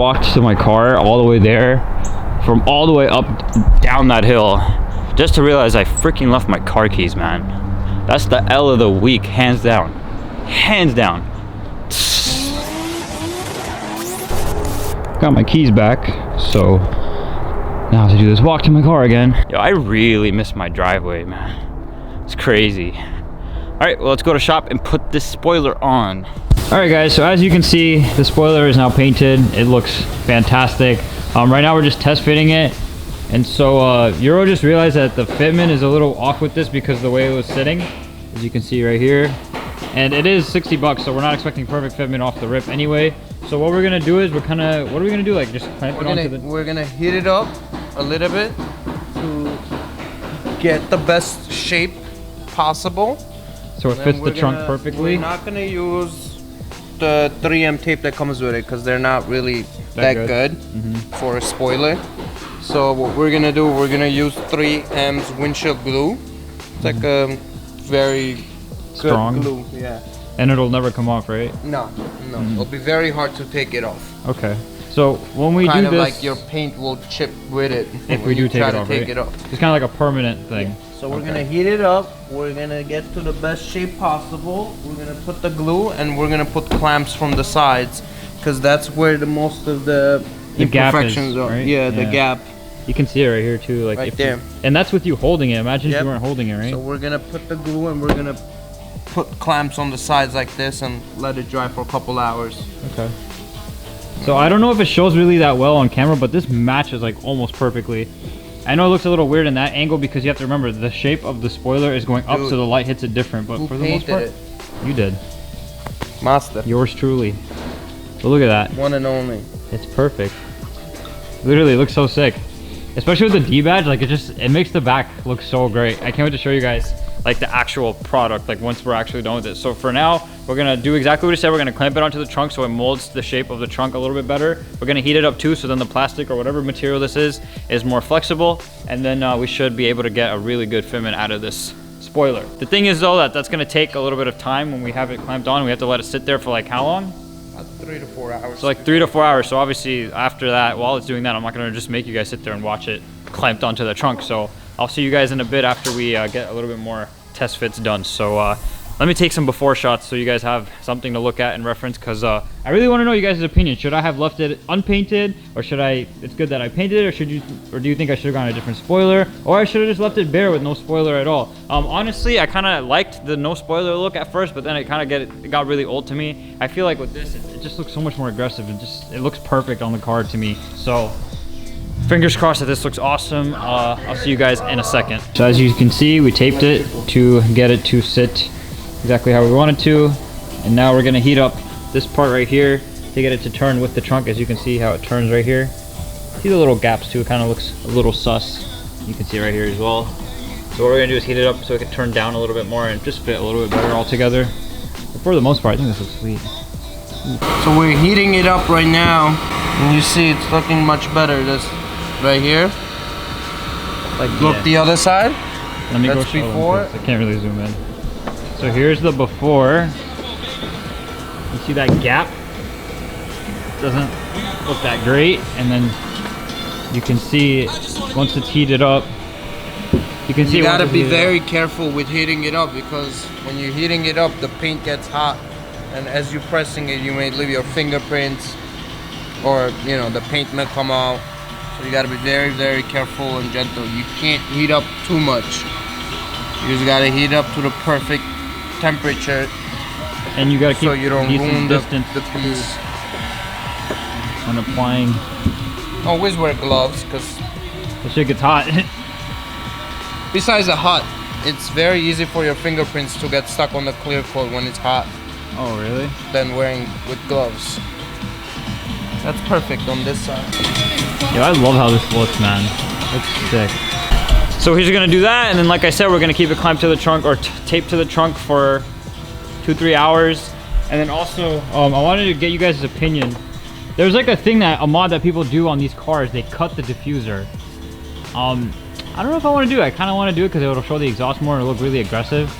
walked to my car all the way there, from all the way up down that hill, just to realize I freaking left my car keys, man. That's the L of the week, hands down. Hands down. Got my keys back, so now to do this walk to my car again. Yo, I really miss my driveway, man. It's crazy. All right, well, let's go to shop and put this spoiler on. All right, guys, so as you can see, the spoiler is now painted. It looks fantastic. Right now we're just test fitting it. And so Euro just realized that the fitment is a little off with this because of the way it was sitting, as you can see right here. And it is 60 bucks, so we're not expecting perfect fitment off the rip anyway. So what we're gonna do is what are we gonna do? Like just clamp it onto the... We're gonna heat it up a little bit to get the best shape possible. So it fits the trunk perfectly. We're not gonna use the 3M tape that comes with it because they're not really that good for a spoiler. So what we're gonna do, we're gonna use 3M's windshield glue. It's like a very strong glue, yeah. And it'll never come off, right? No. It'll be very hard to take it off. Okay. So when we do this, kind of like your paint will chip with it if we do take it off, right? It's kind of like a permanent thing. Yeah. So we're gonna heat it up. We're gonna get to the best shape possible. We're gonna put the glue and we're gonna put clamps from the sides because that's where the most of the imperfections are. Right? Yeah, the gap. You can see it right here too, like right there. And that's with you holding it. Imagine if you weren't holding it, right? So we're gonna put the glue and we're gonna put clamps on the sides like this and let it dry for a couple hours. Okay. So I don't know if it shows really that well on camera, but this matches like almost perfectly. I know it looks a little weird in that angle because you have to remember the shape of the spoiler is going up, so the light hits it different. But for the most part, you did. Master. Yours truly. But look at that. One and only. It's perfect. Literally, it looks so sick. Especially with the D badge, like it makes the back look so great. I can't wait to show you guys like the actual product, like once we're actually done with it. So for now, we're gonna do exactly what we said. We're gonna clamp it onto the trunk so it molds the shape of the trunk a little bit better. We're gonna heat it up too, so then the plastic or whatever material this is more flexible. And then we should be able to get a really good fitment out of this spoiler. The thing is though, that's gonna take a little bit of time when we have it clamped on. We have to let it sit there for like how long? 3 to 4 hours. So like 3 to 4 hours. So obviously after that, while it's doing that, I'm not gonna just make you guys sit there and watch it clamped onto the trunk. So I'll see you guys in a bit after we get a little bit more test fits done. So let me take some before shots so you guys have something to look at and reference, because I really want to know you guys' opinion. Should I have left it unpainted, or should I, it's good that I painted it, or do you think I should have gone a different spoiler, or I should have just left it bare with no spoiler at all? Honestly, I kind of liked the no spoiler look at first, but then it kind of got really old to me. I feel like with this, it just looks so much more aggressive. It looks perfect on the card to me. So fingers crossed that this looks awesome. I'll see you guys in a second. So as you can see, we taped it to get it to sit exactly how we want it to. And now we're gonna heat up this part right here to get it to turn with the trunk. As you can see how it turns right here. See the little gaps too, it kind of looks a little sus. You can see right here as well. So what we're gonna do is heat it up so it can turn down a little bit more and just fit a little bit better all together. But for the most part, I think this looks sweet. So we're heating it up right now, and you see it's looking much better. This right here. Like look the other side. Let me go show before. I can't really zoom in. So here's the before. You see that gap? Doesn't look that great. And then you can see once it's heated up, you can see you gotta be very careful with heating it up, because when you're heating it up, the paint gets hot, and as you're pressing it, you may leave your fingerprints, or you know, the paint may come out. So you gotta be very, very careful and gentle. You can't heat up too much. You just gotta heat up to the perfect temperature, and you gotta keep so you don't ruin the piece when applying. Always wear gloves, because the shit gets hot. Besides the hot, it's very easy for your fingerprints to get stuck on the clear coat when it's hot. Oh really? Than wearing with gloves. That's perfect on this side. Yeah, I love how this looks, man. It's sick. So he's gonna do that, and then like I said, we're gonna keep it clamped to the trunk or taped to the trunk for 2-3 hours. And then also, I wanted to get you guys' opinion. There's like a mod that people do on these cars. They cut the diffuser. I don't know if I want to do it. I kind of want to do it because it'll show the exhaust more and it'll look really aggressive.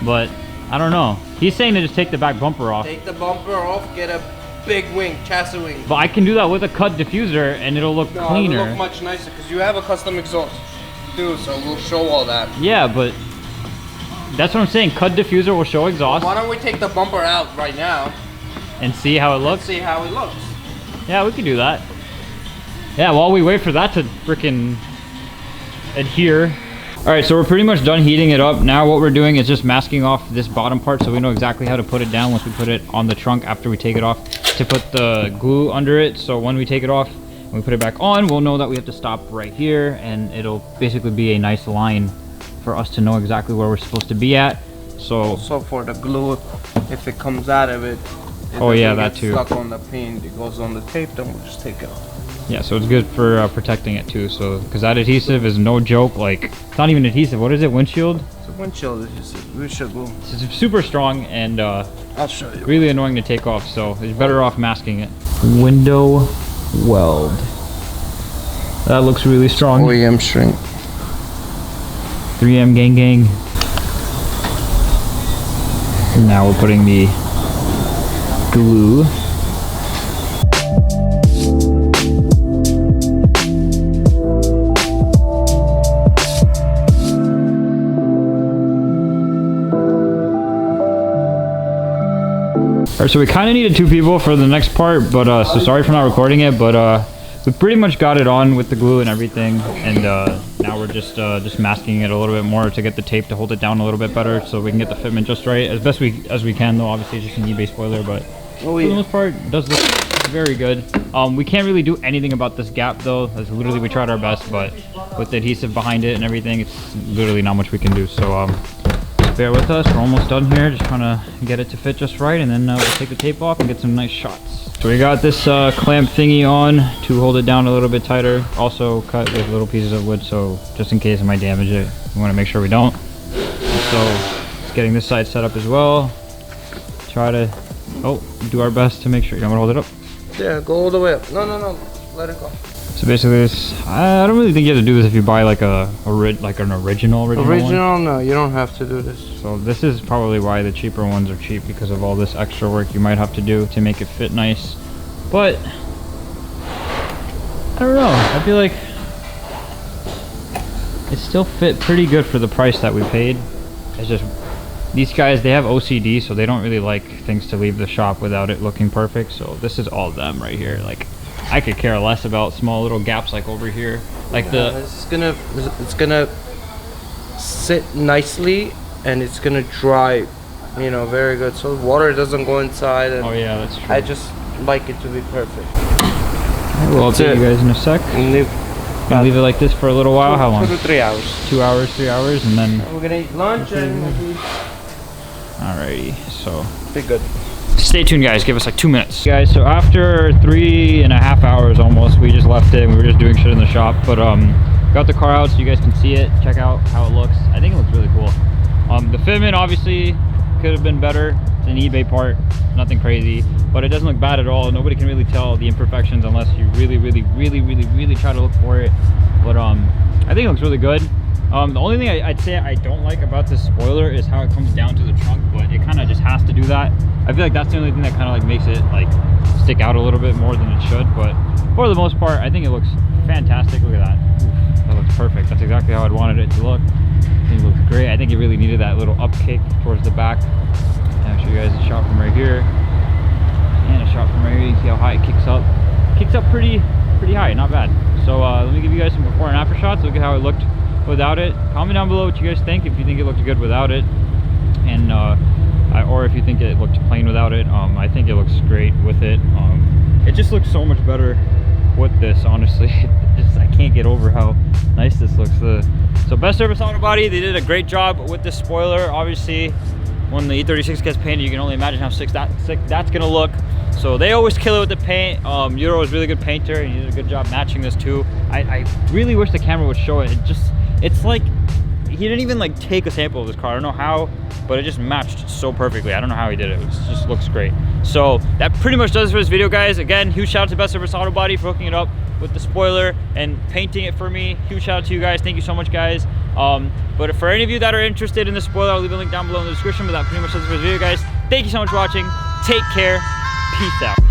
But I don't know. He's saying to just take the back bumper off. Take the bumper off, get a big wing, chassis wing. But I can do that with a cut diffuser and it'll look cleaner. It'll look much nicer because you have a custom exhaust too, so we'll show all that. Yeah, but that's what I'm saying. Cut diffuser will show exhaust. Why don't we take the bumper out right now and see how it looks? See how it looks. Yeah, we can do that. Yeah, while we wait for that to freaking adhere. All right, so we're pretty much done heating it up. Now what we're doing is just masking off this bottom part so we know exactly how to put it down once we put it on the trunk after we take it off, to put the glue under it. So when we take it off and we put it back on, we'll know that we have to stop right here, and it'll basically be a nice line for us to know exactly where we're supposed to be at. So for the glue, if it comes out of it, oh yeah, that too. Stuck on the paint, it goes on the tape, then we'll just take it off. Yeah, so it's good for protecting it too. So, because that adhesive is no joke. Like, it's not even adhesive. What is it? Windshield? It's a windshield adhesive. Windshield glue. It's super strong and I'll show you. Really annoying to take off. So it's better off masking it. Window weld. That looks really strong. OEM shrink. 3M gang gang. And now we're putting the glue. Alright, so we kind of needed 2 people for the next part, but so sorry for not recording it, but we pretty much got it on with the glue and everything, and now we're just masking it a little bit more to get the tape to hold it down a little bit better, so we can get the fitment just right as best as we can. Though obviously it's just an eBay spoiler, but for the most part it does look very good. We can't really do anything about this gap though. That's literally, we tried our best, but with the adhesive behind it and everything, it's literally not much we can do. So bear with us, we're almost done here, just trying to get it to fit just right, and then we'll take the tape off and get some nice shots. So we got this clamp thingy on to hold it down a little bit tighter, also cut with little pieces of wood, so just in case I might damage it, we want to make sure we don't. So just getting this side set up as well, try to do our best to make sure. You want me to hold it up? Yeah, go all the way up. No, let it go. So basically this, I don't really think you have to do this if you buy like an original one. No, you don't have to do this. So this is probably why the cheaper ones are cheap, because of all this extra work you might have to do to make it fit nice. But I don't know, I feel like it still fit pretty good for the price that we paid. It's just these guys, they have OCD, so they don't really like things to leave the shop without it looking perfect. So this is all them right here. Like, I could care less about small little gaps like over here. Like it's gonna sit nicely, and it's gonna dry, you know, very good. So water doesn't go inside. And oh yeah, that's true. I just like it to be perfect. We'll update you guys in a sec. Leave it like this for a little while. How long? 2 to 3 hours. 2 hours, 3 hours, and then we're gonna eat lunch and alrighty, so be good. Stay tuned, guys. Give us like 2 minutes. Guys, so after 3.5 hours almost, we just left it and we were just doing shit in the shop. But got the car out so you guys can see it. Check out how it looks. I think it looks really cool. The fitment obviously could have been better. It's an eBay part, nothing crazy, but it doesn't look bad at all. Nobody can really tell the imperfections unless you really try to look for it. But I think it looks really good. The only thing I'd say I don't like about this spoiler is how it comes down to the trunk, but it kind of just has to do that. I feel like that's the only thing that kind of like makes it like stick out a little bit more than it should, but for the most part, I think it looks fantastic. Look at that. Oof, that looks perfect. That's exactly how I'd wanted it to look. I think it looks great. I think it really needed that little up kick towards the back. And I'll show you guys a shot from right here. And a shot from right here. You can see how high it kicks up. Kicks up pretty high, not bad. So let me give you guys some before and after shots. Look at how it looked without it. Comment down below what you guys think, if you think it looked good without it, and or if you think it looked plain without it. I think it looks great with it. It just looks so much better with this, honestly. I can't get over how nice this looks. So Best Service Auto Body, they did a great job with this spoiler. Obviously when the E36 gets painted, you can only imagine how sick that's gonna look. So they always kill it with the paint. Euro is a really good painter, and he did a good job matching this too. I really wish the camera would show it. It's like he didn't even like take a sample of this car. I don't know how, but it just matched so perfectly. I don't know how he did it. It just looks great. So that pretty much does it for this video, guys. Again, huge shout out to Best Service Auto Body for hooking it up with the spoiler and painting it for me. Huge shout out to you guys. Thank you so much, guys. But for any of you that are interested in the spoiler, I'll leave a link down below in the description. But that pretty much does it for this video, guys. Thank you so much for watching. Take care. Peace out.